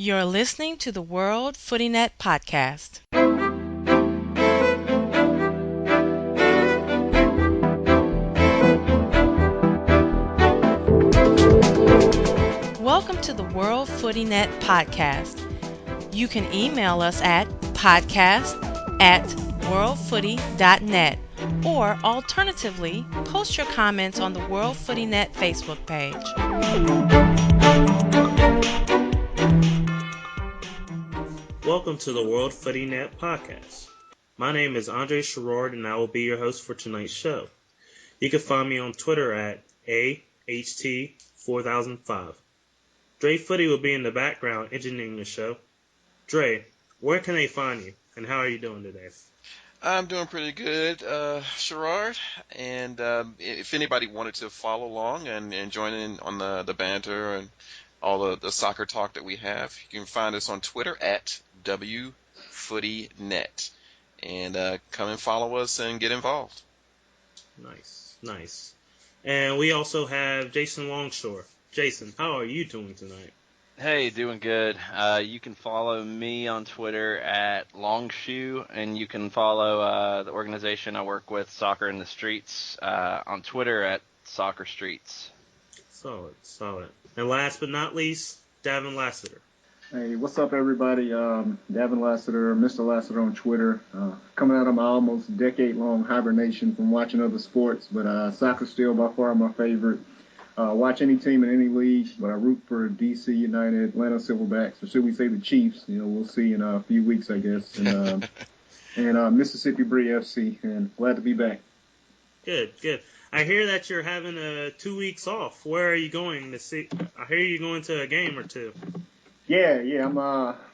You're listening to the World Footy Net Podcast. Welcome to the World Footy Net Podcast. You can email us at podcast@worldfooty.net or alternatively, post your comments on the World Footy Net Facebook page. Welcome to the World Footy Net Podcast. My name is Sherard and I will be your host for tonight's show. You can find me on Twitter at AHT4005. Dre Footy will be in the background engineering the show. Dre, where can they find you and how are you doing today? I'm doing pretty good, Sherard. And if anybody wanted to follow along and join in on the banter and all the soccer talk that we have, you can find us on Twitter at WFootyNet. And come and follow us and get involved. Nice. And we also have Jason Longshore. Jason, how are you doing tonight? Hey, doing good. You can follow me on Twitter at Longshore, and you can follow the organization I work with, Soccer in the Streets, on Twitter at Soccer Streets. Solid. And last but not least, Davin Lassiter. Hey, what's up, everybody? Davin Lassiter, Mr. Lassiter on Twitter. Coming out of my almost decade-long hibernation from watching other sports, but soccer's still by far my favorite. Watch any team in any league, but I root for DC United, Atlanta Silverbacks, or should we say the Chiefs? We'll see in a few weeks, I guess. And Mississippi Bree FC, and glad to be back. Good. I hear that you're having 2 weeks off. Where are you going to see? I hear you're going to a game or two. Yeah. I'm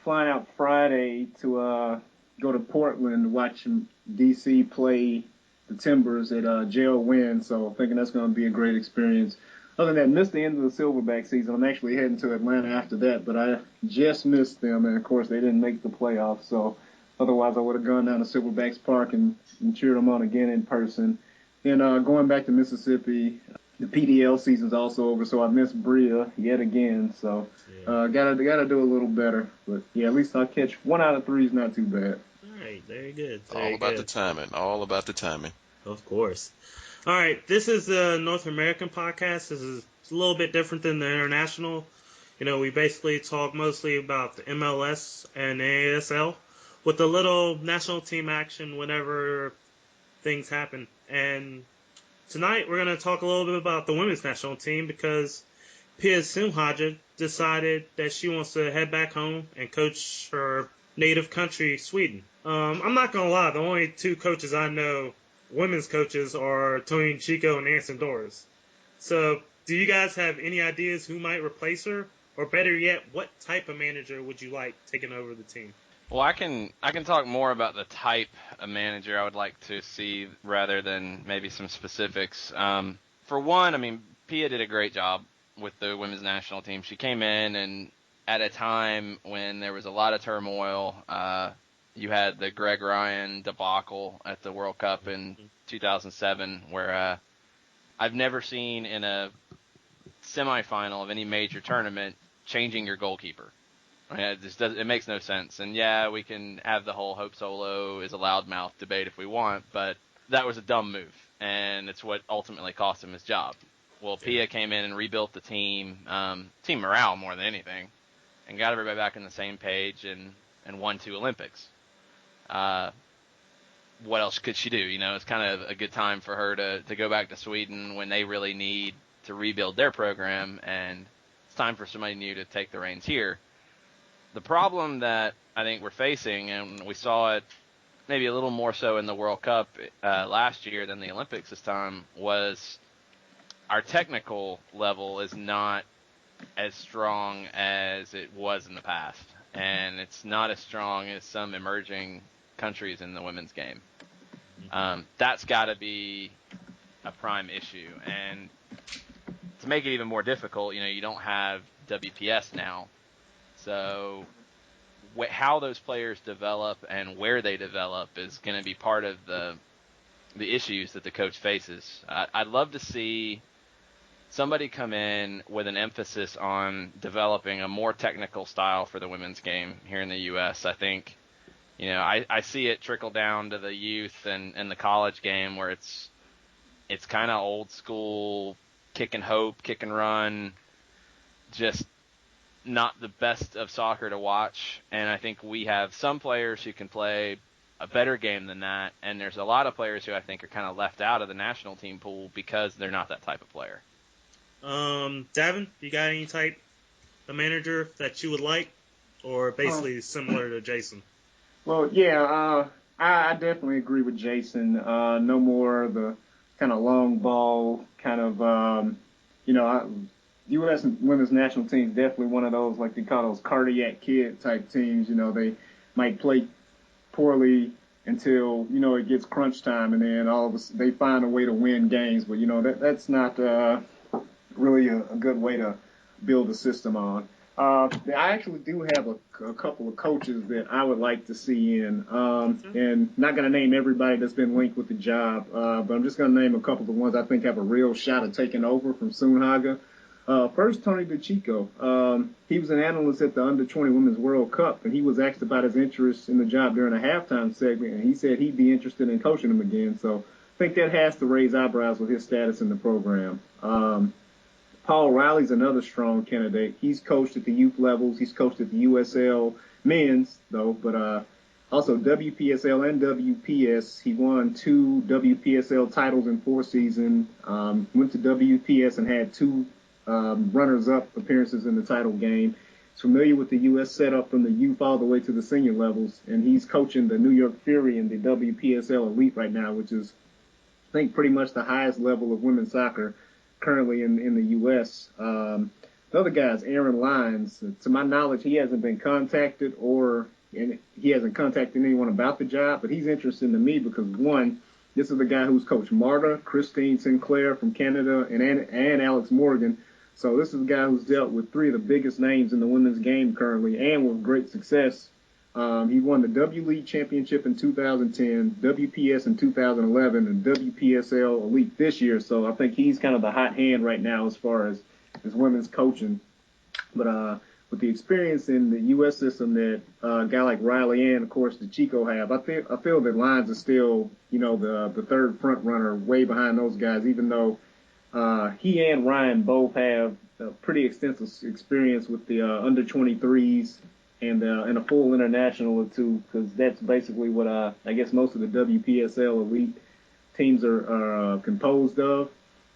flying out Friday to go to Portland to watch DC play the Timbers at JLWN. So thinking that's going to be a great experience. Other than that, missed the end of the Silverback season. I'm actually heading to Atlanta after that, but I just missed them, and of course they didn't make the playoffs. So otherwise I would have gone down to Silverbacks Park and cheered them on again in person. Then going back to Mississippi, the PDL season's also over, so I missed Bria yet again. So gotta do a little better. But yeah, at least I'll catch 1 out of 3 is not too bad. All right, very good. All about the timing. Of course. All right, this is the North American podcast. This is a little bit different than the international. We basically talk mostly about the MLS and NASL with a little national team action whenever things happen. And tonight we're going to talk a little bit about the women's national team because Pia Sundhage decided that she wants to head back home and coach her native country, Sweden. I'm not going to lie, the only 2 coaches I know women's coaches are Tony Chico and Anson Doris. So, do you guys have any ideas who might replace her? Or better yet, what type of manager would you like taking over the team? Well, I can talk more about the type of manager I would like to see rather than maybe some specifics. For one, Pia did a great job with the women's national team. She came in and at a time when there was a lot of turmoil. You had the Greg Ryan debacle at the World Cup in 2007, where I've never seen in a semifinal of any major tournament changing your goalkeeper. It makes no sense. And yeah, we can have the whole Hope Solo is a loudmouth debate if we want, but that was a dumb move, and it's what ultimately cost him his job. Well, Pia came in and rebuilt the team morale more than anything, and got everybody back on the same page and won 2 Olympics. What else could she do? It's kind of a good time for her to go back to Sweden when they really need to rebuild their program, and it's time for somebody new to take the reins here. The problem that I think we're facing, and we saw it maybe a little more so in the World Cup last year than the Olympics this time, was our technical level is not as strong as it was in the past, and it's not as strong as some emerging countries in the women's game. That's got to be a prime issue, and to make it even more difficult, you don't have WPS now, so how those players develop and where they develop is going to be part of the issues that the coach faces. I'd love to see somebody come in with an emphasis on developing a more technical style for the women's game here in the U.S. I think, I see it trickle down to the youth and the college game where it's kind of old school, kick and hope, kick and run, just not the best of soccer to watch. And I think we have some players who can play a better game than that, and there's a lot of players who I think are kind of left out of the national team pool because they're not that type of player. Davin, you got any type of manager that you would like, or basically similar to Jason? Well, yeah, I definitely agree with Jason. No more of the kind of long ball, kind of, U.S. women's national team is definitely one of those, like they call those cardiac kid type teams. They might play poorly until, it gets crunch time, and then they find a way to win games. But, that's not really a good way to build a system on. I actually do have a couple of coaches that I would like to see in, and not going to name everybody that's been linked with the job, but I'm just going to name a couple of the ones I think have a real shot at taking over from Sunhaga. First, Tony DeCicco. He was an analyst at the Under-20 Women's World Cup, and he was asked about his interest in the job during a halftime segment, and he said he'd be interested in coaching them again. So I think that has to raise eyebrows with his status in the program. Paul Riley's another strong candidate. He's coached at the youth levels. He's coached at the USL men's, though, but also WPSL and WPS. He won 2 WPSL titles in 4 seasons, went to WPS and had 2 runners-up appearances in the title game. He's familiar with the U.S. setup from the youth all the way to the senior levels, and he's coaching the New York Fury in the WPSL Elite right now, which is, I think, pretty much the highest level of women's soccer currently in the U.S. The other guy is Aaron Lyons. To my knowledge, he hasn't been contacted and he hasn't contacted anyone about the job, but he's interesting to me because, one, this is the guy who's coached Marta, Christine Sinclair from Canada, and Alex Morgan. So this is a guy who's dealt with 3 of the biggest names in the women's game currently and with great success. He won the W League Championship in 2010, WPS in 2011, and WPSL Elite this year. So I think he's kind of the hot hand right now as far as women's coaching. But with the experience in the U.S. system that a guy like Riley and, of course, DeCicco have, I feel that Lyons is still, the third front runner way behind those guys, even though he and Ryan both have a pretty extensive experience with the under-23s and a full international or two, because that's basically what I guess most of the WPSL elite teams are composed of.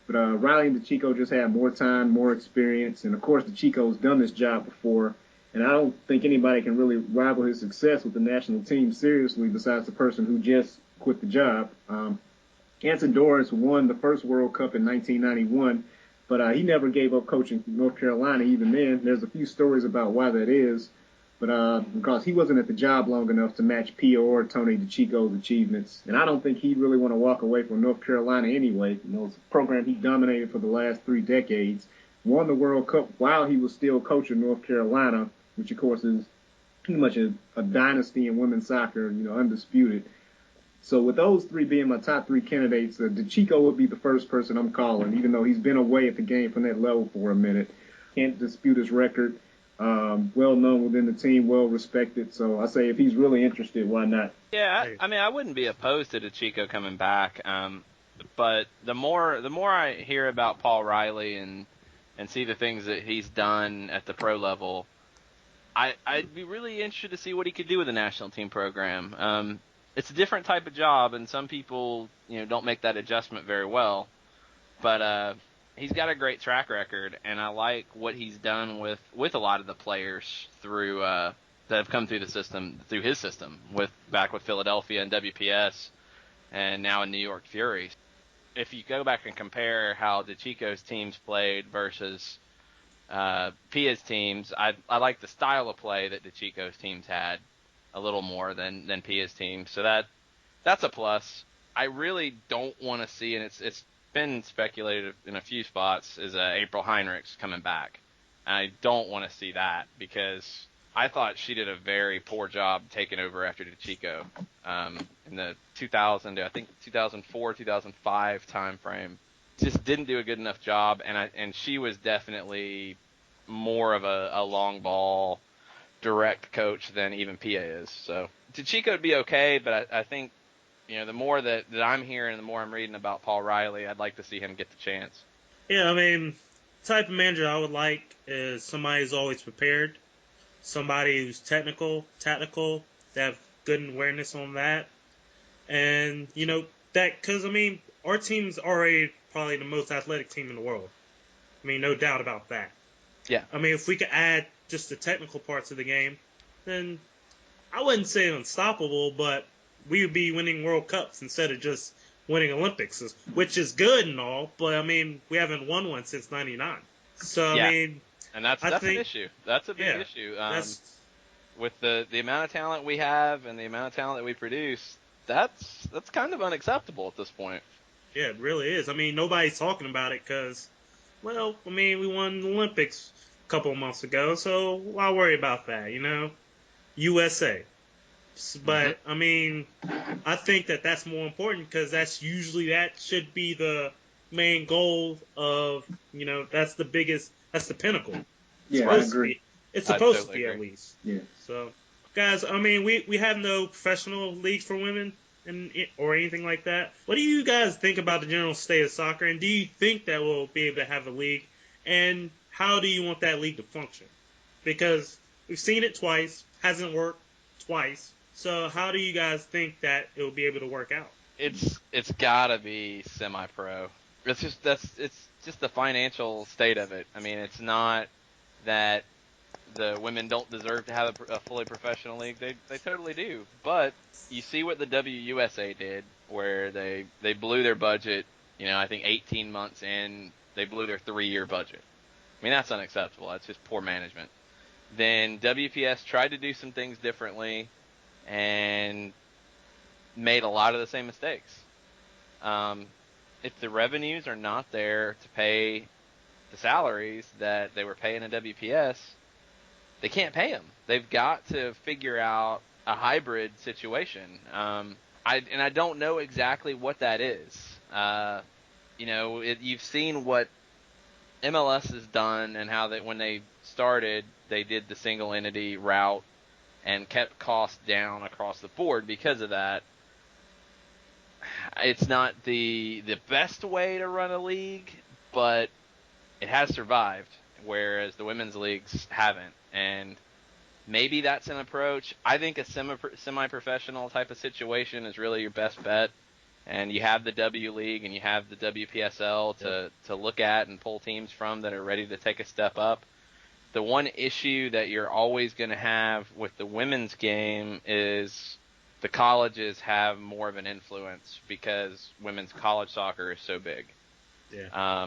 But Riley and DeCicco just have more time, more experience, and of course DeCicco's done this job before, and I don't think anybody can really rival his success with the national team seriously besides the person who just quit the job. Anson Dorrance won the first World Cup in 1991, but he never gave up coaching North Carolina even then. There's a few stories about why that is, but because he wasn't at the job long enough to match Pia or Tony DeCicco's achievements. And I don't think he'd really want to walk away from North Carolina anyway. It's a program he dominated for the last 3 decades, won the World Cup while he was still coaching North Carolina, which, of course, is pretty much a dynasty in women's soccer, undisputed. So with those 3 being my top 3 candidates, DeCicco would be the first person I'm calling, even though he's been away at the game from that level for a minute. Can't dispute his record. Well known within the team, well respected. So I say if he's really interested, why not? Yeah, I wouldn't be opposed to DeCicco coming back. But the more I hear about Paul Riley and see the things that he's done at the pro level, I'd be really interested to see what he could do with the national team program. It's a different type of job, and some people, don't make that adjustment very well. But he's got a great track record, and I like what he's done with a lot of the players through that have come through the system, through his system, back with Philadelphia and WPS, and now in New York Fury. If you go back and compare how DeCicco's teams played versus Pia's teams, I like the style of play that DeCicco's teams had a little more than Pia's team. So that's a plus. I really don't want to see, and it's been speculated in a few spots, is April Heinrichs coming back. I don't want to see that because I thought she did a very poor job taking over after DeCicco in the 2004, 2005 time frame. just didn't do a good enough job, and she was definitely more of a long ball direct coach than even Pia is. So Chico would be okay, but I think, the more that I'm hearing, the more I'm reading about Paul Riley, I'd like to see him get the chance. Yeah, I mean, the type of manager I would like is somebody who's always prepared, somebody who's tactical, that have good awareness on that, and that because our team's already probably the most athletic team in the world. I mean, no doubt about that. Yeah. I mean, if we could add just the technical parts of the game, then I wouldn't say unstoppable, but we would be winning World Cups instead of just winning Olympics, which is good and all, but we haven't won one since '99. So Yeah. and that's an issue. That's a big issue. With the amount of talent we have and the amount of talent that we produce, that's kind of unacceptable at this point. Yeah, it really is. Nobody's talking about it because, we won the Olympics a couple of months ago, so why worry about that, USA. But, I think that that's more important because that should be the main goal of, that's the pinnacle. Yeah, I agree. It's supposed to be agree. at least. Yeah. So, guys, we have no professional leagues for women or anything like that. What do you guys think about the general state of soccer, and do you think that we'll be able to have a league, and how do you want that league to function? Because we've seen it twice, hasn't worked twice. So how do you guys think that it will be able to work out? It's gotta be semi-pro. It's just the financial state of it. It's not that the women don't deserve to have a fully professional league. They totally do. But you see what the WUSA did, where they blew their budget. I think 18 months in, they blew their 3-year budget. That's unacceptable. That's just poor management. Then WPS tried to do some things differently and made a lot of the same mistakes. If the revenues are not there to pay the salaries that they were paying in WPS, they can't pay them. They've got to figure out a hybrid situation. I don't know exactly what that is. You've seen what MLS has done and how when they started, they did the single entity route and kept costs down across the board because of that. It's not the best way to run a league, but it has survived, whereas the women's leagues haven't. And maybe that's an approach. I think a semi-professional type of situation is really your best bet. And you have the W League and you have the WPSL to look at and pull teams from that are ready to take a step up. The one issue that you're always going to have with the women's game is the colleges have more of an influence because women's college soccer is so big. Yeah.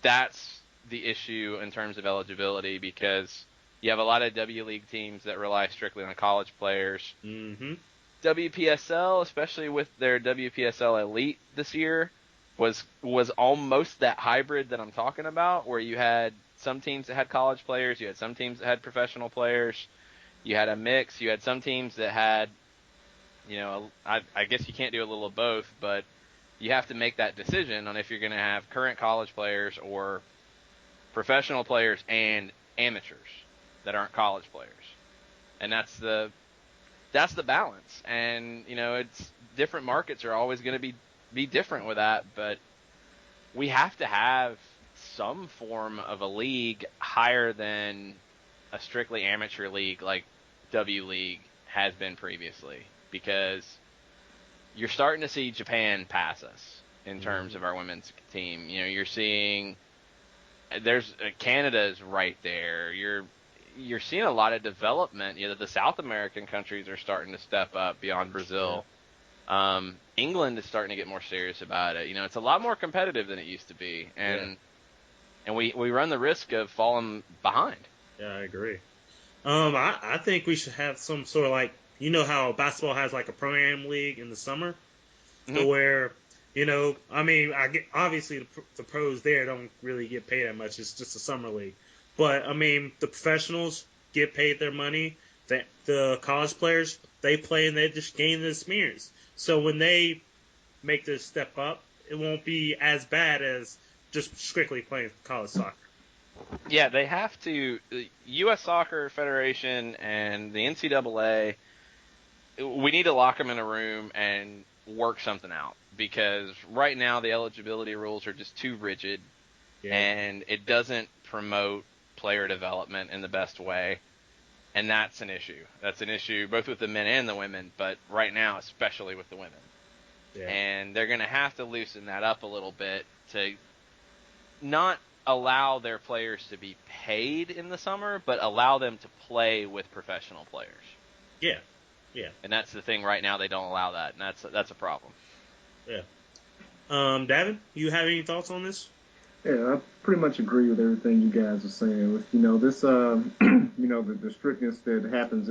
That's the issue in terms of eligibility because you have a lot of W League teams that rely strictly on college players. Mm-hmm. WPSL, especially with their WPSL Elite this year, was almost that hybrid that I'm talking about, where you had some teams that had college players, you had some teams that had professional players, you had a mix, you had some teams that had, I guess you can't do a little of both, but you have to make that decision on if you're going to have current college players or professional players and amateurs that aren't college players. And that's the balance. And, it's different markets are always going to be different with that, but we have to have some form of a league higher than a strictly amateur league like W League has been previously, because you're starting to see Japan pass us in terms of our women's team. You're seeing Canada's right there. You're seeing a lot of development. The South American countries are starting to step up beyond Brazil. England is starting to get more serious about it. It's a lot more competitive than it used to be, and we run the risk of falling behind. Yeah, I agree. I think we should have some sort of how basketball has a pro-am league in the summer, where obviously the pros there don't really get paid that much. It's just a summer league, but the professionals get paid their money. The college players, they play and they just gain the experience. So when they make this step up, it won't be as bad as just strictly playing college soccer. Yeah, they have to. The U.S. Soccer Federation and the NCAA, we need to lock them in a room and work something out, because right now the eligibility rules are just too rigid, and it doesn't promote player development in the best way, and that's an issue. That's an issue both with the men and the women, but right now especially with the women. Yeah. And they're going to have to loosen that up a little bit to not allow their players to be paid in the summer, but allow them to play with professional players. Yeah. Yeah. And that's the thing right now, they don't allow that, and that's a problem. Yeah. Davin, you have any thoughts on this? Yeah, I pretty much agree with everything you guys are saying. With this, the strictness that happens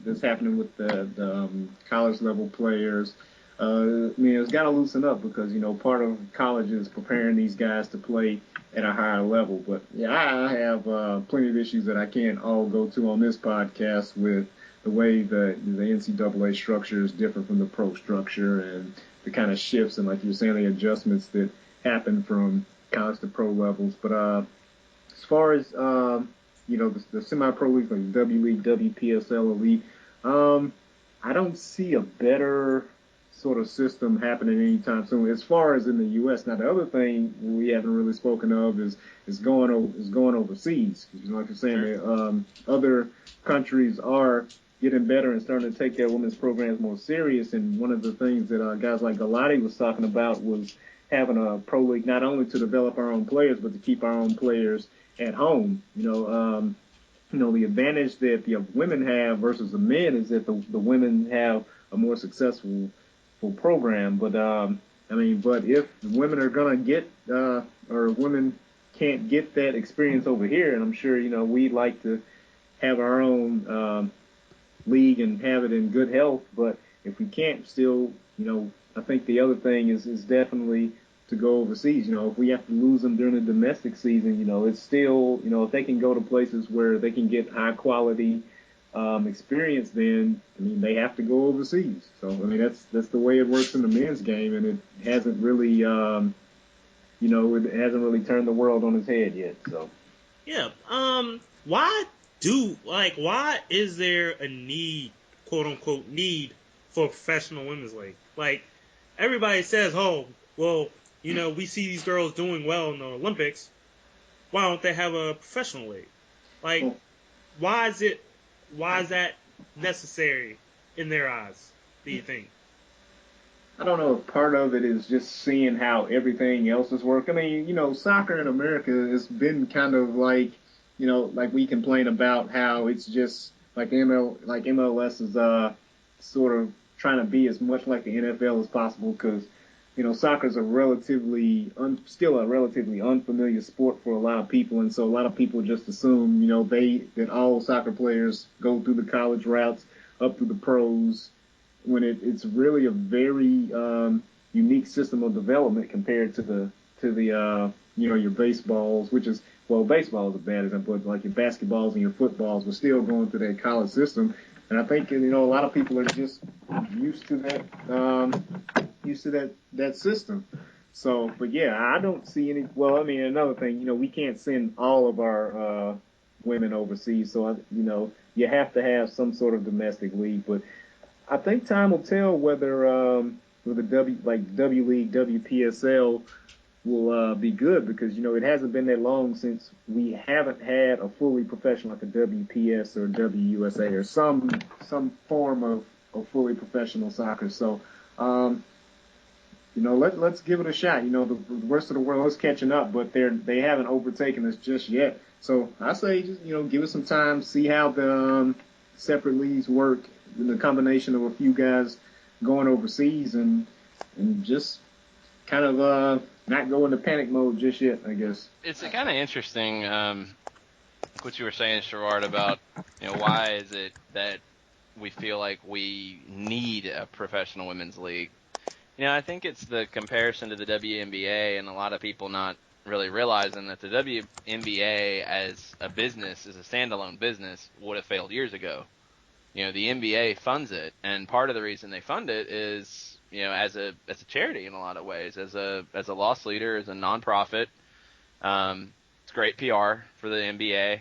that's happening with the college level players. It's got to loosen up, because part of college is preparing these guys to play at a higher level. But yeah, I have plenty of issues that I can't all go to on this podcast with the way the NCAA structure is different from the pro structure, and the kind of shifts and, like you were saying, the adjustments that happen from college to pro levels. But as far as the semi-pro leagues like W League, WPSL, Elite, I don't see a better sort of system happening anytime soon. As far as in the U.S., now the other thing we haven't really spoken of is going overseas. Like you're saying, other countries are getting better and starting to take their women's programs more serious. And one of the things that guys like Galati was talking about was having a pro league not only to develop our own players, but to keep our own players at home. The advantage that the women have versus the men is that the women have a more successful program. But but if women are gonna get or women can't get that experience over here, and I'm sure we'd like to have our own league and have it in good health, but if we can't, still, I think the other thing is definitely to go overseas. If we have to lose them during the domestic season, it's still, if they can go to places where they can get high quality experience, then they have to go overseas. So that's the way it works in the men's game, and it hasn't really it hasn't really turned the world on its head yet. So yeah, why is there a need, quote unquote need, for a professional women's league? Like, everybody says, oh, well, we see these girls doing well in the Olympics. Why don't they have a professional league? Like, why is that necessary in their eyes, do you think? I don't know if part of it is just seeing how everything else is working. Soccer in America has been kind of like, like we complain about how it's just like MLS is sort of trying to be as much like the NFL as possible, because soccer is still a relatively unfamiliar sport for a lot of people, and so a lot of people just assume that all soccer players go through the college routes up through the pros, when it's really a very unique system of development compared to your baseballs, which is, well, baseball is a bad example, but like your basketballs and your footballs were still going through that college system. And I think, a lot of people are just used to that system. So, but yeah, I don't see any, another thing, we can't send all of our women overseas. So, you have to have some sort of domestic league. But I think time will tell whether with the W League, WPSL will be good, because it hasn't been that long since we haven't had a fully professional like a WPS or WUSA or some form of fully professional soccer. So let's give it a shot. The rest of the world is catching up, but they haven't overtaken us just yet. So I say just give us some time, see how the separate leagues work, the combination of a few guys going overseas, and just kind of not go into panic mode just yet, I guess. It's kind of interesting what you were saying, Sherard, about why is it that we feel like we need a professional women's league. I think it's the comparison to the WNBA, and a lot of people not really realizing that the WNBA as a business, as a standalone business, would have failed years ago. The NBA funds it, and part of the reason they fund it is as a charity in a lot of ways, as a loss leader, as a nonprofit. It's great PR for the NBA.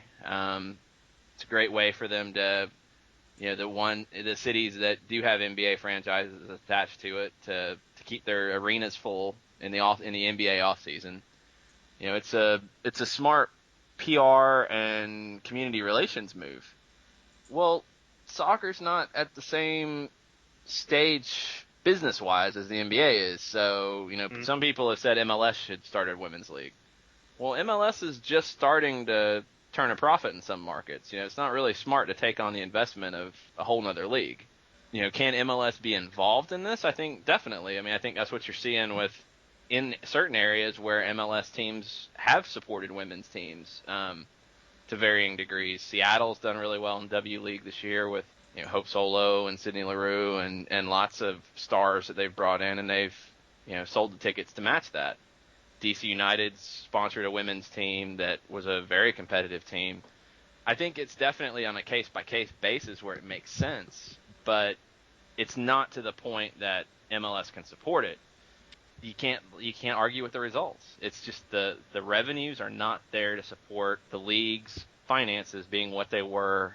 It's a great way for them to, the cities that do have NBA franchises attached to it to keep their arenas full in the NBA off season. It's a smart PR and community relations move. Well, soccer's not at the same stage business-wise as the NBA is. So, some people have said MLS should start a women's league. Well, MLS is just starting to turn a profit in some markets. It's not really smart to take on the investment of a whole nother league. Can MLS be involved in this? I think definitely. I think that's what you're seeing in certain areas where MLS teams have supported women's teams to varying degrees. Seattle's done really well in W League this year with Hope Solo and Sydney Leroux and lots of stars that they've brought in, and they've sold the tickets to match that. DC United sponsored a women's team that was a very competitive team. I think it's definitely on a case-by-case basis where it makes sense, but it's not to the point that MLS can support it. You can't argue with the results. It's just the revenues are not there to support the league's finances being what they were,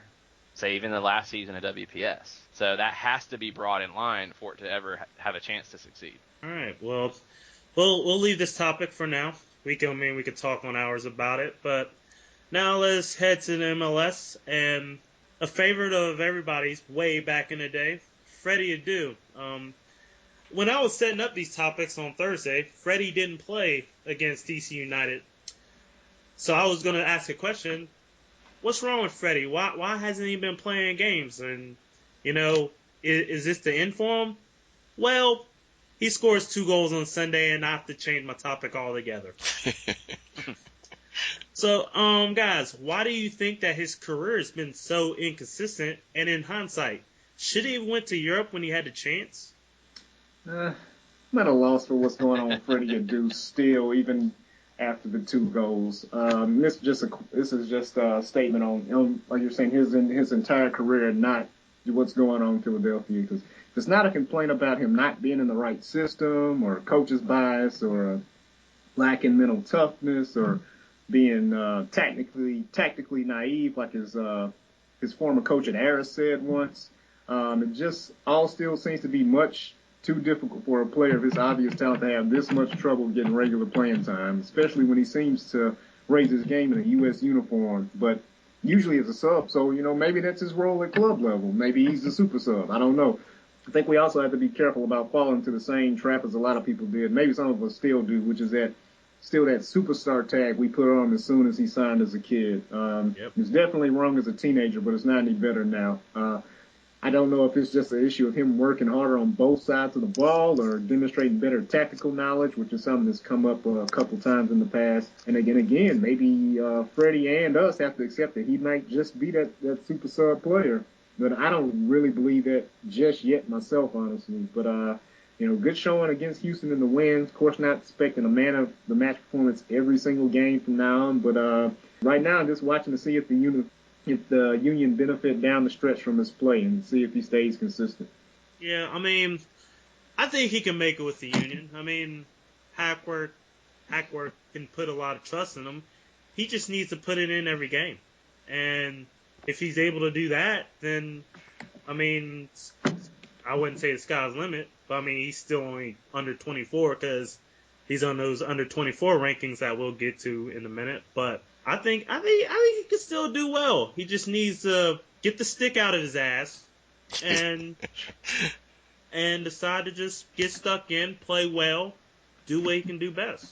say, even the last season of WPS. So that has to be brought in line for it to ever have a chance to succeed. All right. Well, we'll leave this topic for now. We could talk on hours about it, but now let's head to the MLS and a favorite of everybody's way back in the day, Freddie Adu. When I was setting up these topics on Thursday, Freddie didn't play against DC United. So I was going to ask a question. What's wrong with Freddie? Why hasn't he been playing games? And, is this the end for him? Well, he scores 2 goals on Sunday, and I have to change my topic altogether. So, guys, why do you think that his career has been so inconsistent? And in hindsight, should he have went to Europe when he had the chance? I'm at a loss for what's going on with Freddie Adu still, even after the 2 goals. This is just a statement on like you're saying, his entire career, not what's going on in Philadelphia. Because it's not a complaint about him not being in the right system or coach's bias or lacking mental toughness or being tactically naive, like his former coach at Aris said once. It just all still seems to be much too difficult for a player of his obvious talent to have this much trouble getting regular playing time, especially when he seems to raise his game in a U.S. uniform, but usually as a sub. So, maybe that's his role at club level. Maybe he's a super sub. I don't know. I think we also have to be careful about falling into the same trap as a lot of people did. Maybe some of us still do, which is that superstar tag we put on him as soon as he signed as a kid. It was definitely wrong as a teenager, but it's not any better now. I don't know if it's just an issue of him working harder on both sides of the ball or demonstrating better tactical knowledge, which is something that's come up a couple times in the past. And again, maybe Freddie and us have to accept that he might just be that super sub player. But I don't really believe that just yet myself, honestly. But, good showing against Houston in the win. Of course, not expecting a man of the match performance every single game from now on. But right now, I'm just watching to see if the Union benefit down the stretch from his play and see if he stays consistent. Yeah, I think he can make it with the Union. Hackworth can put a lot of trust in him. He just needs to put it in every game. And if he's able to do that, then, I wouldn't say the sky's the limit, but he's still only under 24 because he's on those under 24 rankings that we'll get to in a minute. But I think he can still do well. He just needs to get the stick out of his ass and decide to just get stuck in, play well, do what he can do best.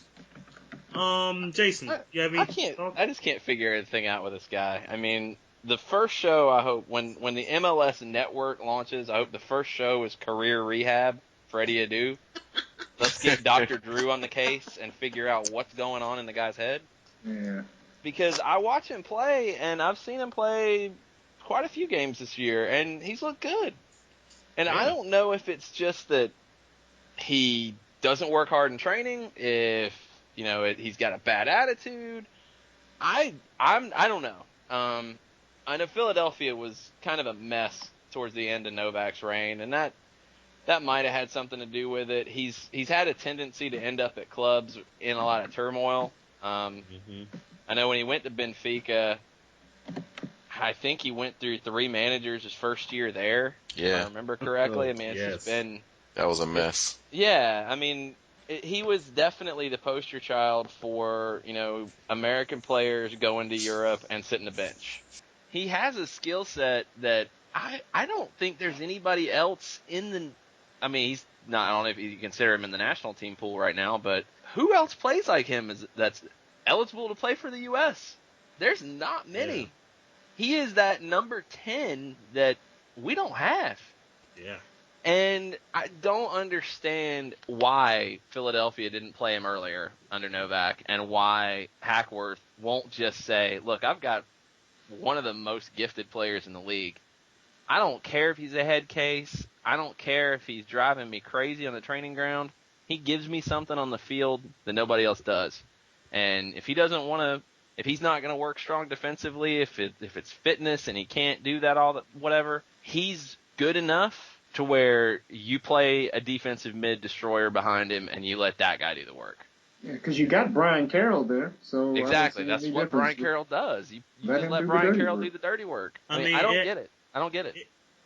Jason, you have any thoughts? I just can't figure anything out with this guy. The first show, I hope, when the MLS network launches, I hope the first show is Career Rehab, Freddie Adu. Let's get Dr. Drew on the case and figure out what's going on in the guy's head. Yeah. Because I watch him play, and I've seen him play quite a few games this year, and he's looked good. And I don't know if it's just that he doesn't work hard in training, if, he's got a bad attitude. I don't know. I know Philadelphia was kind of a mess towards the end of Novak's reign, and that that might have had something to do with it. He's had a tendency to end up at clubs in a lot of turmoil. I know when he went to Benfica, I think he went through 3 managers his first year there. Yeah. If I remember correctly. I mean, it's just been... That was a mess. Yeah, I mean, he was definitely the poster child for, American players going to Europe and sitting the bench. He has a skill set that I don't think there's anybody else in the... I mean, he's not... I don't know if you consider him in the national team pool right now, but who else plays like him that's eligible to play for the U.S.? There's not many. Yeah. He is that number 10 that we don't have. Yeah. And I don't understand why Philadelphia didn't play him earlier under Novak and why Hackworth won't just say, look, I've got one of the most gifted players in the league. I don't care if he's a head case. I don't care if he's driving me crazy on the training ground. He gives me something on the field that nobody else does. And if he doesn't want to, if he's not going to work strong defensively, if it's fitness and he can't do that whatever, he's good enough to where you play a defensive mid destroyer behind him and you let that guy do the work. Yeah, because you got Brian Carroll there. So exactly. That's what Brian Carroll does. You just let Brian Carroll do the dirty work. I mean, I don't get it. I don't get it.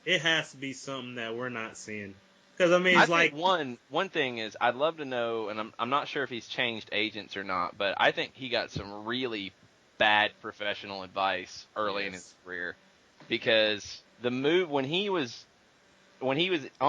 It has to be something that we're not seeing. Because, I mean, it's think one thing is I'd love to know, and I'm not sure if he's changed agents or not, but I think he got some really bad professional advice early in his career. Because the move when he was on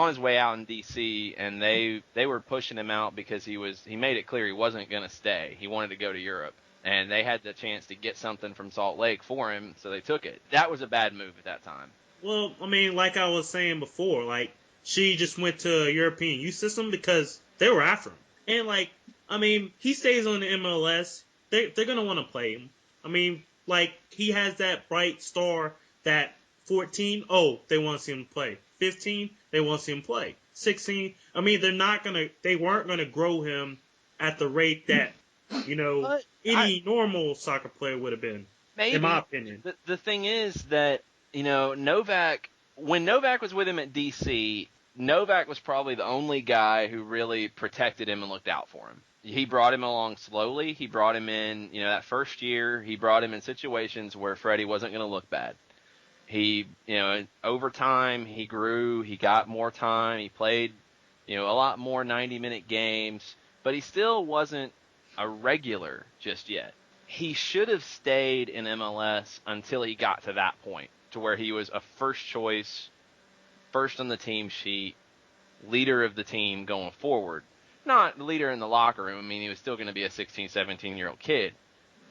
his way out in D.C. and they were pushing him out because he made it clear he wasn't going to stay. He wanted to go to Europe. And they had the chance to get something from Salt Lake for him, so they took it. That was a bad move at that time. Well, I mean, like I was saying before, like, she just went to a European youth system because they were after him. And, like, I mean, he stays on the MLS. They're going to want to play him. I mean, like, he has that bright star that 14, they want to see him play. 15, they want to see him play. 16, I mean, they weren't going to grow him at the rate that, any normal soccer player would have been, maybe, in my opinion. The thing is that, Novak, when Novak was with him at DC, Novak was probably the only guy who really protected him and looked out for him. He brought him along slowly. He brought him in, that first year, he brought him in situations where Freddie wasn't going to look bad. He, over time, he grew, he got more time, he played, a lot more 90-minute games, but he still wasn't a regular just yet. He should have stayed in MLS until he got to that point, to where he was a first choice, first on the team sheet, leader of the team going forward. Not leader in the locker room. I mean, he was still going to be a 16, 17-year-old kid,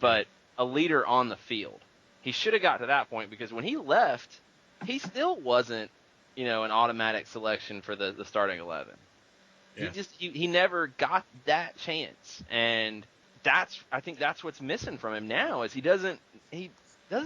but a leader on the field. He should have got to that point because when he left, he still wasn't, an automatic selection for the starting 11. Yeah. He never got that chance, and I think that's what's missing from him now is he doesn't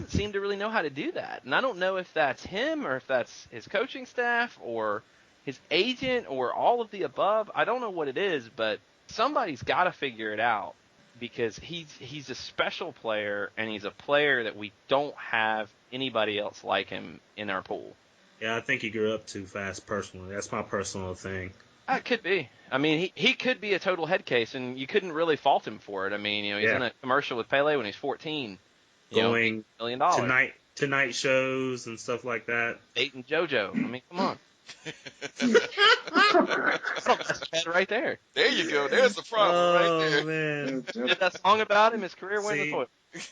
seem to really know how to do that. And I don't know if that's him or if that's his coaching staff or his agent or all of the above. I don't know what it is, but somebody's got to figure it out because he's a special player and he's a player that we don't have anybody else like him in our pool. Yeah, I think he grew up too fast personally. That's my personal thing. It could be. I mean, he could be a total head case, and you couldn't really fault him for it. I mean, he's in a commercial with Pele when he's 14. Going $1 million. Tonight shows and stuff like that. Dating JoJo. I mean, come on. That's right there. There you go. There's the problem right there. Oh, man. Did that song about him? His career went in the toilet.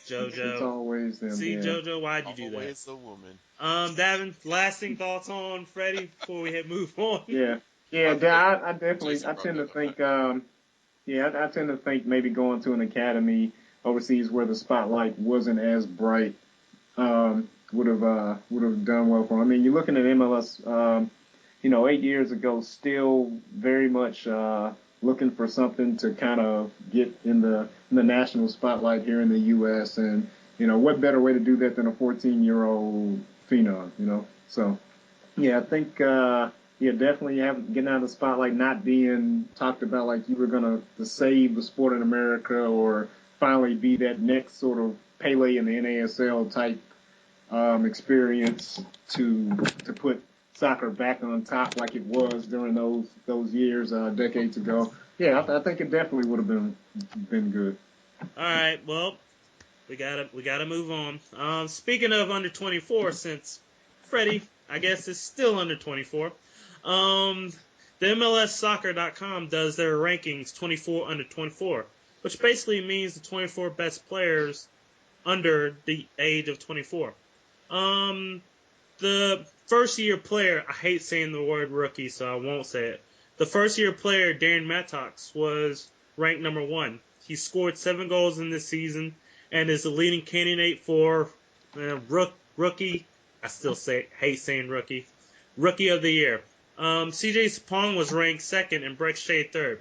JoJo. It's always them. See, JoJo, why'd you do that? Always a woman. Davin, lasting thoughts on Freddie before we move on? Yeah, I definitely, I tend to think maybe going to an academy overseas where the spotlight wasn't as bright would have done well for him. I mean, you're looking at MLS, 8 years ago, still very much looking for something to kind of get in the national spotlight here in the U.S. And what better way to do that than a 14-year-old phenom? So yeah, I think definitely getting out of the spotlight, not being talked about like you were gonna save the sport in America or finally be that next sort of Pele in the NASL type experience to put soccer back on top like it was during those years, decades ago. Yeah, I think it definitely would have been good. All right, well, we gotta move on. Speaking of under 24, since Freddie, I guess, is still under 24, the MLSsoccer.com does their rankings 24 under 24, which basically means the 24 best players under the age of 24. The first year player, I hate saying the word rookie, so I won't say it. The first year player, Darren Mattox, was ranked number 1. He scored 7 goals in this season and is the leading candidate for rookie. I still hate saying rookie. Rookie of the year. CJ Sapong was ranked 2nd and Breck Shea 3rd.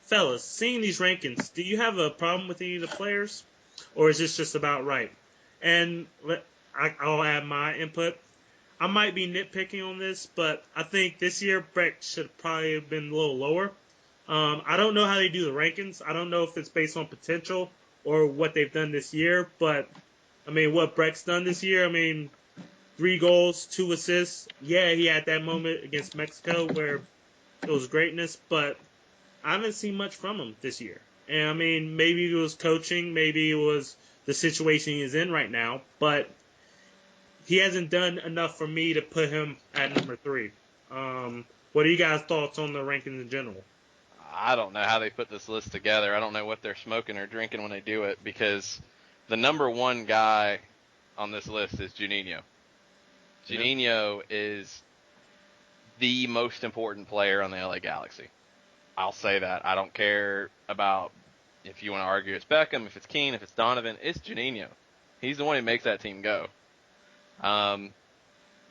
Fellas, seeing these rankings, do you have a problem with any of the players? Or is this just about right? And I'll add my input. I might be nitpicking on this, but I think this year Breck should probably have been a little lower. I don't know how they do the rankings. I don't know if it's based on potential or what they've done this year, but I mean, what Breck's done this year, I mean, 3 goals, 2 assists. Yeah, he had that moment against Mexico where it was greatness, but I haven't seen much from him this year. And I mean, maybe it was coaching, maybe it was the situation he's in right now, but he hasn't done enough for me to put him at number 3. What are you guys' thoughts on the rankings in general? I don't know how they put this list together. I don't know what they're smoking or drinking when they do it, because the number 1 guy on this list is Juninho. Juninho is the most important player on the LA Galaxy. I'll say that. I don't care about if you want to argue it's Beckham, if it's Keane, if it's Donovan. It's Juninho. He's the one who makes that team go.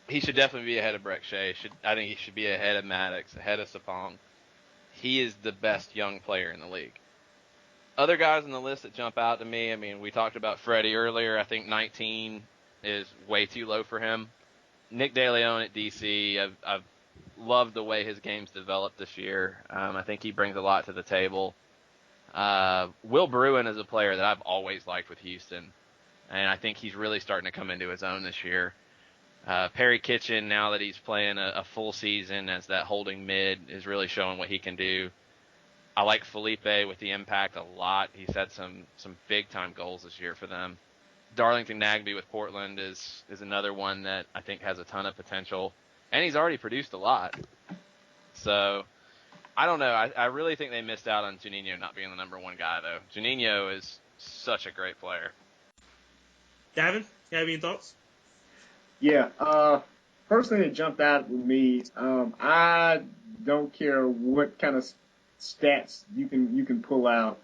He should definitely be ahead of Breck Shea. I think he should be ahead of Maddox, ahead of Sapong. He is the best young player in the league. Other guys on the list that jump out to me, I mean, we talked about Freddie earlier. I think 19 is way too low for him. Nick DeLeon at DC, I've loved the way his game's developed this year. I think he brings a lot to the table. Will Bruin is a player that I've always liked with Houston, and I think he's really starting to come into his own this year. Perry Kitchen, now that he's playing a full season as that holding mid, is really showing what he can do. I like Felipe with the impact a lot. He's had some big-time goals this year for them. Darlington Nagbe with Portland is another one that I think has a ton of potential, and he's already produced a lot. So, I don't know. I really think they missed out on Juninho not being the number 1 guy, though. Juninho is such a great player. Davin, you have any thoughts? Yeah. First thing that jumped out with me, I don't care what kind of stats you can pull out.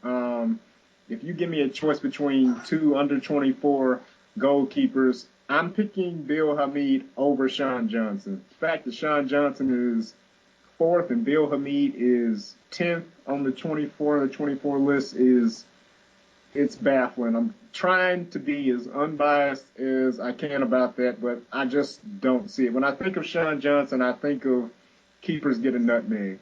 If you give me a choice between 2 under 24 goalkeepers, I'm picking Bill Hamid over Sean Johnson. The fact that Sean Johnson is 4th and Bill Hamid is 10th on the 24 list it's baffling. I'm trying to be as unbiased as I can about that, but I just don't see it. When I think of Sean Johnson, I think of keepers get a nutmeg.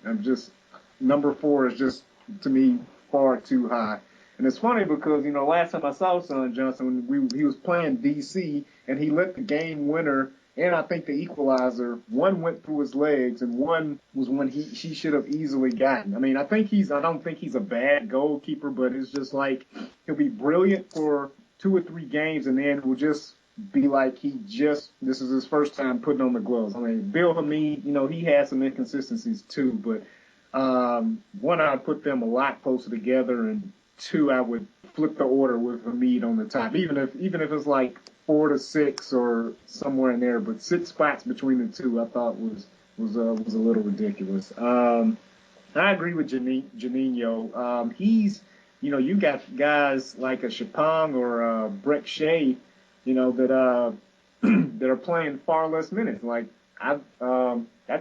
Number 4 is just, to me, far too high. And it's funny because, last time I saw Sean Johnson, when he was playing DC, and he let the game winner and I think the equalizer, one went through his legs and one was one he should have easily gotten. I mean, I don't think he's a bad goalkeeper, but it's just like he'll be brilliant for 2 or 3 games and then it will just be like this is his first time putting on the gloves. I mean, Bill Hamid, he has some inconsistencies too, but one, I would put them a lot closer together, and 2, I would flip the order with Hamid on the top, even if it's like 4 to 6 or somewhere in there, but 6 spots between the 2 I thought was a little ridiculous. I agree with Juninho. He's, you got guys like a Chapong or Breck Shea, that that are playing far less minutes. Like I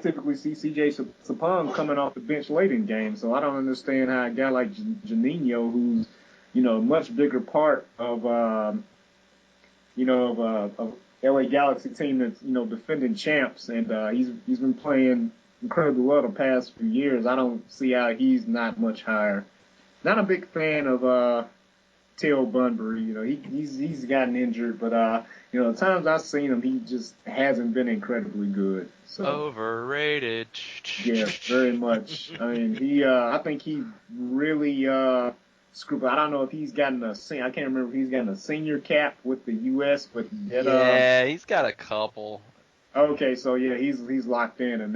typically see CJ Sapong coming off the bench late in games, so I don't understand how a guy like Juninho, who's a much bigger part of of LA Galaxy team that's, defending champs, and he's been playing incredibly well the past few years. I don't see how he's not much higher. Not a big fan of Till Bunbury. He's gotten injured, but the times I've seen him, he just hasn't been incredibly good. So overrated. yeah, very much. I mean, I think he really screwed. I don't know if he's gotten I can't remember if he's gotten a senior cap with the U.S. But that, yeah, he's got a couple. Okay, so yeah, he's locked in, and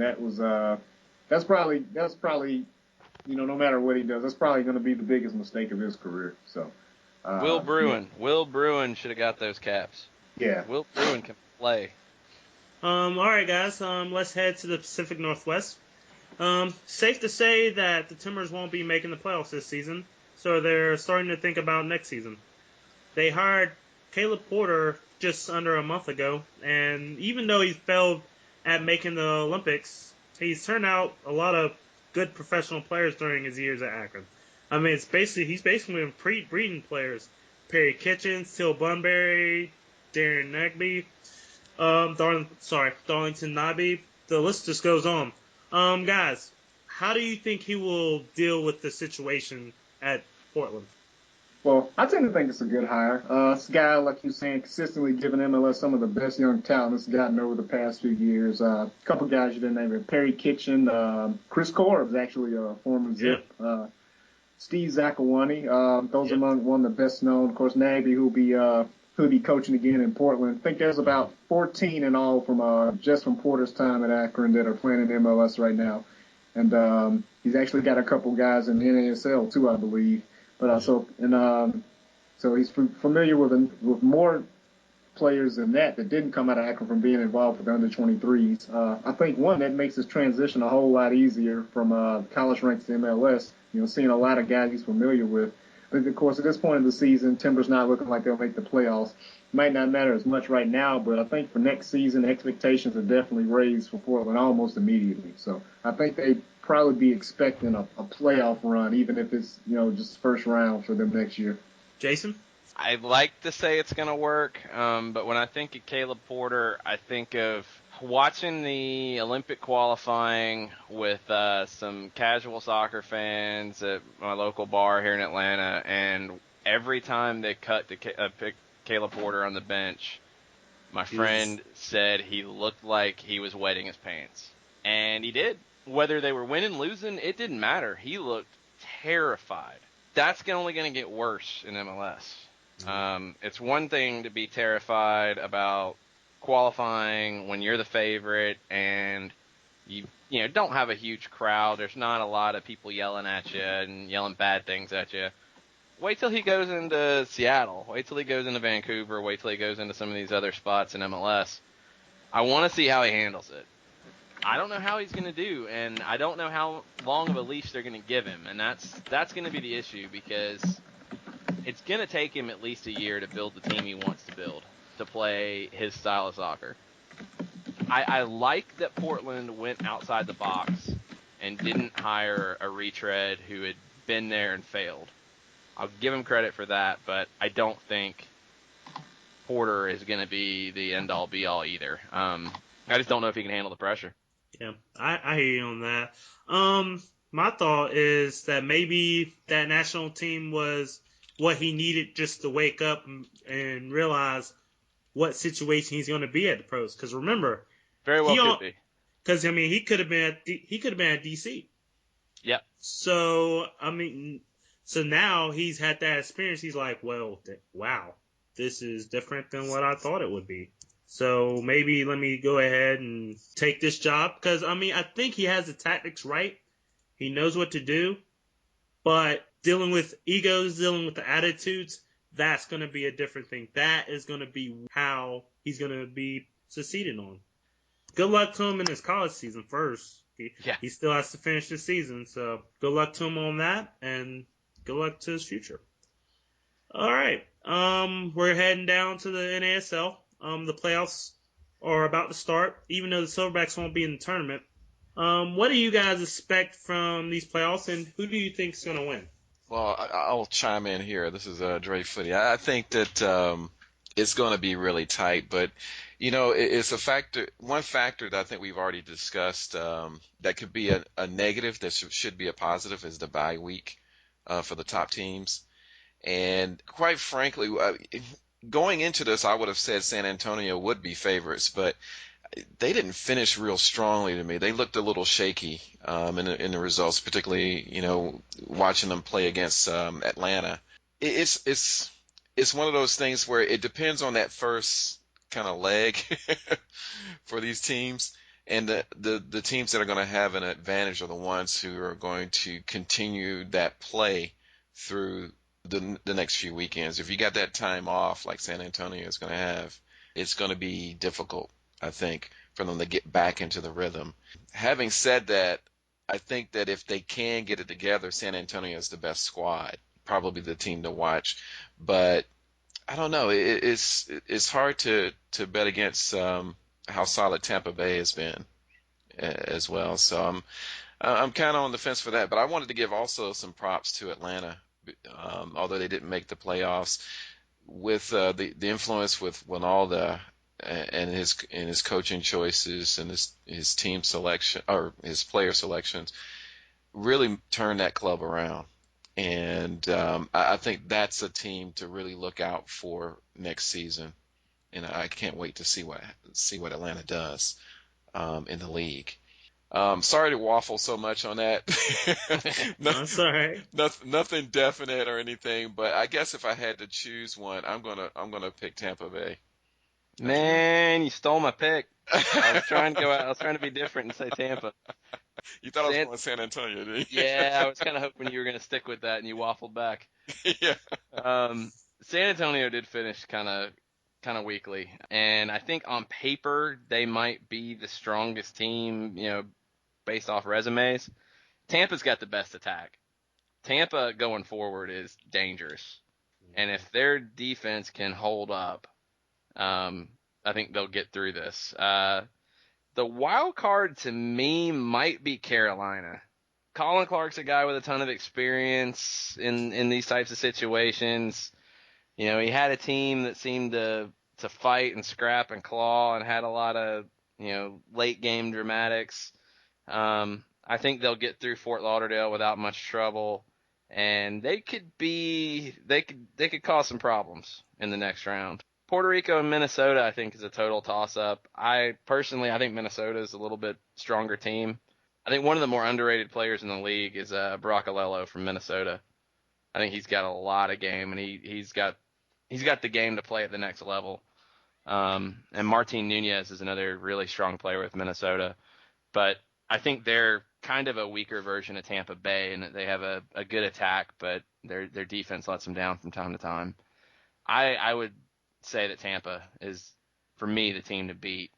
that's probably no matter what he does, that's probably going to be the biggest mistake of his career. So Will Bruin should have got those caps. Yeah. Will Bruin can play. All right, guys. Let's head to the Pacific Northwest. Safe to say that the Timbers won't be making the playoffs this season, so they're starting to think about next season. They hired Caleb Porter just under a month ago, and even though he failed at making the Olympics, he's turned out a lot of good professional players during his years at Akron. I mean, he's basically been breeding players. Perry Kitchens, Till Bunbury, Darren Nagby, Darlington Nobby. The list just goes on. Guys, how do you think he will deal with the situation at Portland? Well, I tend to think it's a good hire. It's a guy, like you're saying, consistently giving MLS some of the best young talent it's gotten over the past few years. A couple guys you didn't name, Perry Kitchen, Chris Core is actually a former Zip. Steve Zakawani, those among one of the best known. Of course, Nagby, who'll be coaching again in Portland. I think there's about 14 in all from Porter's time at Akron that are playing in MLS right now. And he's actually got a couple guys in the NASL too, I believe. But so he's familiar with more players than that didn't come out of Akron from being involved with the under 23s. I think one that makes his transition a whole lot easier from college ranks to MLS. Seeing a lot of guys he's familiar with. But of course, at this point of the season, Timbers not looking like they'll make the playoffs. Might not matter as much right now, but I think for next season, expectations are definitely raised for Portland almost immediately. So I think they'd probably be expecting a playoff run, even if it's just first round for them next year. Jason? I'd like to say it's going to work, but when I think of Caleb Porter, I think of watching the Olympic qualifying with some casual soccer fans at my local bar here in Atlanta, and every time they cut to pick Caleb Porter on the bench, my friend said he looked like he was wetting his pants. And he did. Whether they were winning, losing, it didn't matter. He looked terrified. That's only going to get worse in MLS. It's one thing to be terrified about qualifying when you're the favorite and you don't have a huge crowd. There's not a lot of people yelling at you and yelling bad things at you. Wait till he goes into Seattle. Wait till he goes into Vancouver. Wait till he goes into some of these other spots in MLS. I want to see how he handles it. I don't know how he's going to do, and I don't know how long of a leash they're going to give him, and that's going to be the issue because it's going to take him at least a year to build the team he wants to build, to play his style of soccer. I like that Portland went outside the box and didn't hire a retread who had been there and failed. I'll give him credit for that, but I don't think Porter is going to be the end-all, be-all either. I just don't know if he can handle the pressure. Yeah, I hear you on that. My thought is that maybe that national team was what he needed just to wake up and realize what situation he's going to be at the pros. Because remember, very well could be. Because he could have been at DC. Yep. So so now he's had that experience. He's like, well, wow, this is different than what I thought it would be. So maybe let me go ahead and take this job because I think he has the tactics right. He knows what to do, but dealing with egos, dealing with the attitudes, that's going to be a different thing. That is going to be how he's going to be succeeding on. Good luck to him in his college season first. He still has to finish the season, so good luck to him on that, and good luck to his future. All right, we're heading down to the NASL. The playoffs are about to start, even though the Silverbacks won't be in the tournament. What do you guys expect from these playoffs, and who do you think is going to win? Well, I'll chime in here. This is Dre Footy. I think that it's going to be really tight, but it's a factor. One factor that I think we've already discussed that could be a negative that should be a positive is the bye week for the top teams. And quite frankly, going into this, I would have said San Antonio would be favorites, but they didn't finish real strongly to me. They looked a little shaky in the results, particularly watching them play against Atlanta. It's one of those things where it depends on that first kind of leg for these teams. And the teams that are going to have an advantage are the ones who are going to continue that play through the next few weekends. If you got that time off like San Antonio is going to have, it's going to be difficult, I think, for them to get back into the rhythm. Having said that, I think that if they can get it together, San Antonio is the best squad, probably the team to watch. But I don't know. It's hard to bet against how solid Tampa Bay has been as well. So I'm kind of on the fence for that. But I wanted to give also some props to Atlanta, although they didn't make the playoffs, with the influence with Winalda and his coaching choices and his team selection or his player selections really turned that club around. And I think that's a team to really look out for next season. And I can't wait to see what Atlanta does in the league. Sorry to waffle so much on that. That's all right. Nothing definite or anything, but I guess if I had to choose one, I'm gonna pick Tampa Bay. Man, you stole my pick. I was trying to go out. I was trying to be different and say Tampa. You thought I was going San Antonio, didn't you? Yeah, I was kind of hoping you were going to stick with that, and you waffled back. Yeah. San Antonio did finish kind of weakly, and I think on paper they might be the strongest team, based off resumes. Tampa's got the best attack. Tampa going forward is dangerous, and if their defense can hold up, I think they'll get through this. The wild card to me might be Carolina. Colin Clark's a guy with a ton of experience in these types of situations. He had a team that seemed to fight and scrap and claw and had a lot of, late game dramatics. I think they'll get through Fort Lauderdale without much trouble, and they could cause some problems in the next round. Puerto Rico and Minnesota, I think, is a total toss-up. I think Minnesota is a little bit stronger team. I think one of the more underrated players in the league is Broccolello from Minnesota. I think he's got a lot of game, and he's got the game to play at the next level. And Martin Nunez is another really strong player with Minnesota. But I think they're kind of a weaker version of Tampa Bay, and that they have a good attack, but their defense lets them down from time to time. I would say that Tampa is, for me, the team to beat.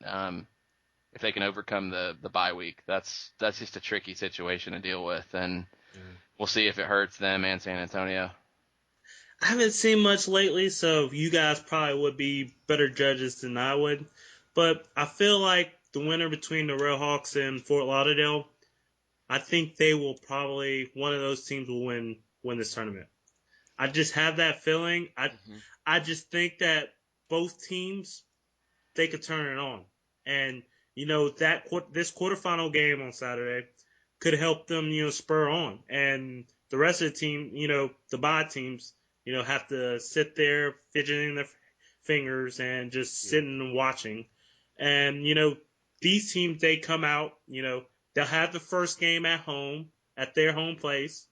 If they can overcome the bye week, that's just a tricky situation to deal with, and we'll see if it hurts them and San Antonio. I haven't seen much lately, so you guys probably would be better judges than I would. But I feel like the winner between the Red Hawks and Fort Lauderdale, I think they will probably, one of those teams will win this tournament. I just have that feeling. I just think that both teams, they could turn it on. And, this quarterfinal game on Saturday could help them, spur on. And the rest of the team, the bye teams, have to sit there fidgeting their fingers and just sitting and watching. And, these teams, they come out, they'll have the first game at home, at their home place.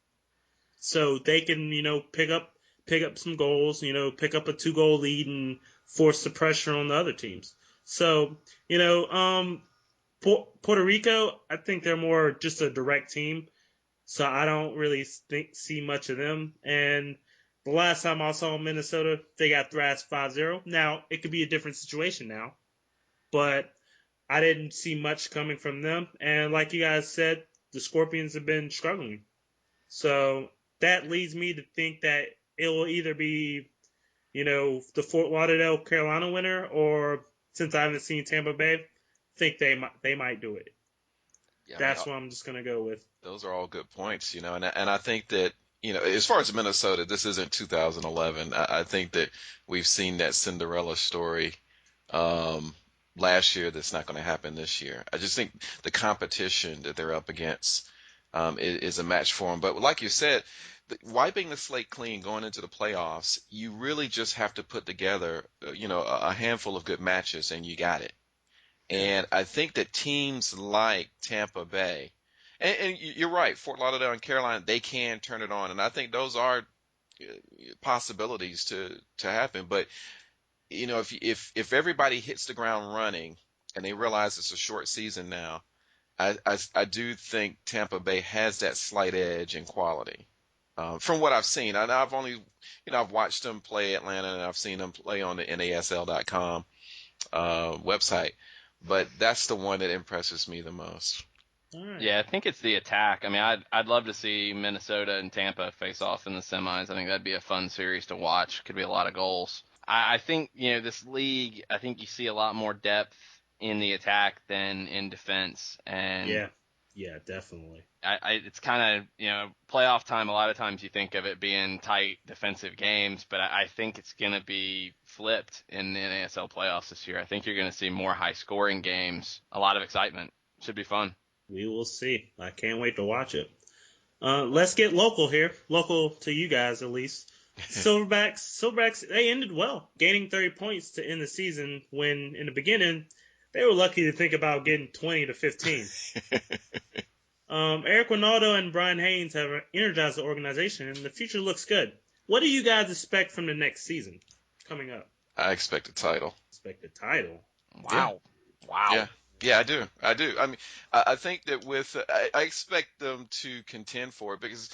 So they can, pick up some goals, pick up a 2-goal lead and force the pressure on the other teams. So, Puerto Rico, I think they're more just a direct team. So I don't really see much of them. And the last time I saw Minnesota, they got thrashed 5-0. Now, it could be a different situation now. But I didn't see much coming from them. And like you guys said, the Scorpions have been struggling. So that leads me to think that it will either be, the Fort Lauderdale Carolina winner, or since I haven't seen Tampa Bay, I think they might do it. Yeah, that's what I'm just going to go with. Those are all good points, and I think that, as far as Minnesota, this isn't 2011. I think that we've seen that Cinderella story last year that's not going to happen this year. I just think the competition that they're up against is a match for them. But like you said, wiping the slate clean going into the playoffs, you really just have to put together, a handful of good matches, and you got it. And I think that teams like Tampa Bay, and you're right, Fort Lauderdale and Carolina, they can turn it on, and I think those are possibilities to happen. But if everybody hits the ground running and they realize it's a short season now, I do think Tampa Bay has that slight edge in quality. From what I've seen, I've only, I've watched them play Atlanta, and I've seen them play on the NASL.com website, but that's the one that impresses me the most. All right. Yeah, I think it's the attack. I mean, I'd love to see Minnesota and Tampa face off in the semis. I think that'd be a fun series to watch. Could be a lot of goals. I think, this league, I think you see a lot more depth in the attack than in defense. And yeah, definitely. It's kind of, playoff time. A lot of times you think of it being tight defensive games, but I think it's going to be flipped in the NASL playoffs this year. I think you're going to see more high scoring games, a lot of excitement. Should be fun. We will see. I can't wait to watch it. Let's get local here. Local to you guys, at least. Silverbacks, they ended well, gaining 30 points to end the season when, in the beginning, they were lucky to think about getting 20 to 15. Eric Ronaldo and Brian Haynes have energized the organization, and the future looks good. What do you guys expect from the next season coming up? I expect a title. Expect a title? Wow. Yeah. Wow. Yeah. Yeah, I do. I mean, I think that I expect them to contend for it because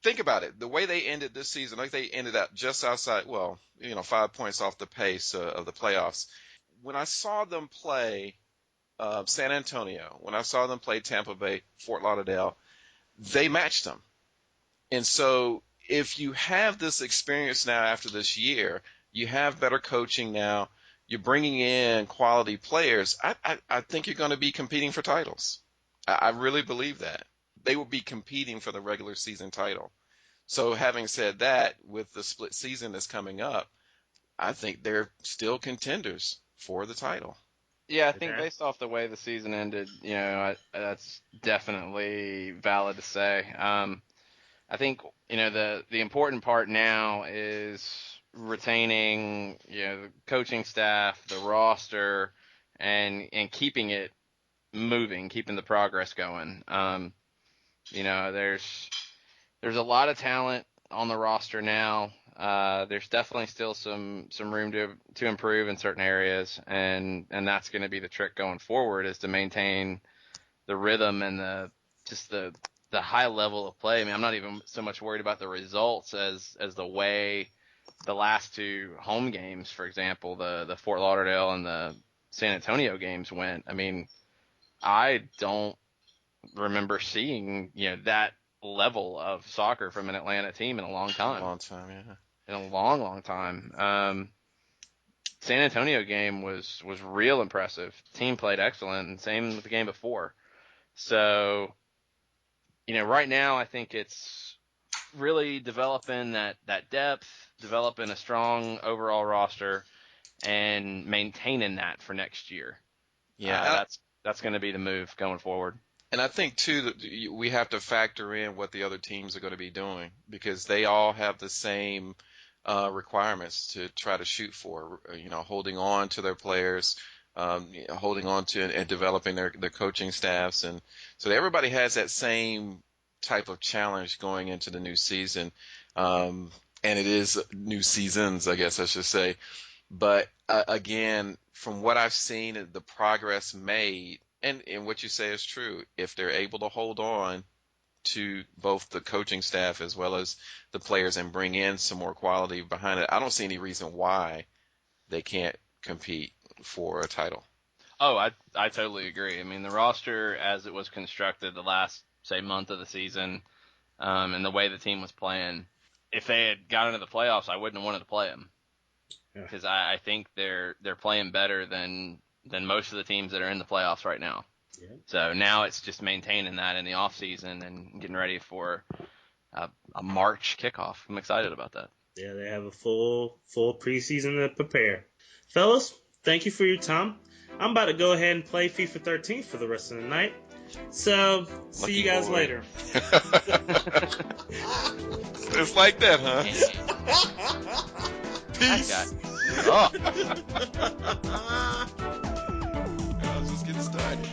think about it. The way they ended this season, like they ended up just outside, 5 points off the pace of the playoffs. When I saw them play San Antonio, when I saw them play Tampa Bay, Fort Lauderdale, they matched them. And so if you have this experience now after this year, you have better coaching now, you're bringing in quality players, I think you're going to be competing for titles. I really believe that. They will be competing for the regular season title. So having said that, with the split season that's coming up, I think they're still contenders for the title. Yeah, I think based off the way the season ended, that's definitely valid to say. I think, the important part now is retaining, the coaching staff, the roster, and keeping it moving, keeping the progress going. There's a lot of talent on the roster now. There's definitely still some room to improve in certain areas, and that's going to be the trick going forward, is to maintain the rhythm and the high level of play. I mean, I'm not even so much worried about the results as the way the last two home games, for example, the Fort Lauderdale and the San Antonio games went. I mean, I don't remember seeing, that level of soccer from an Atlanta team in a long time. In a long, long time. San Antonio game was real impressive. Team played excellent, and same with the game before. So, right now I think it's really developing that depth, developing a strong overall roster, and maintaining that for next year. Yeah, that's going to be the move going forward. And I think, too, that we have to factor in what the other teams are going to be doing, because they all have the same requirements to try to shoot for, holding on to their players, holding on to and developing their coaching staffs. And so everybody has that same type of challenge going into the new season. And it is new seasons, I guess I should say. But again, from what I've seen, the progress made, and what you say is true, if they're able to hold on to both the coaching staff as well as the players and bring in some more quality behind it, I don't see any reason why they can't compete for a title. Oh, I totally agree. I mean, the roster as it was constructed the last, say, month of the season, and the way the team was playing, if they had got into the playoffs, I wouldn't have wanted to play them. Because I think they're playing better than most of the teams that are in the playoffs right now. Yeah. So now it's just maintaining that in the off season and getting ready for a March kickoff. I'm excited about that. Yeah, they have a full preseason to prepare. Fellas, thank you for your time. I'm about to go ahead and play FIFA 13 for the rest of the night. So, see Lucky you guys boy. later. It's like that, huh? I Peace. got. Oh. I was just getting started.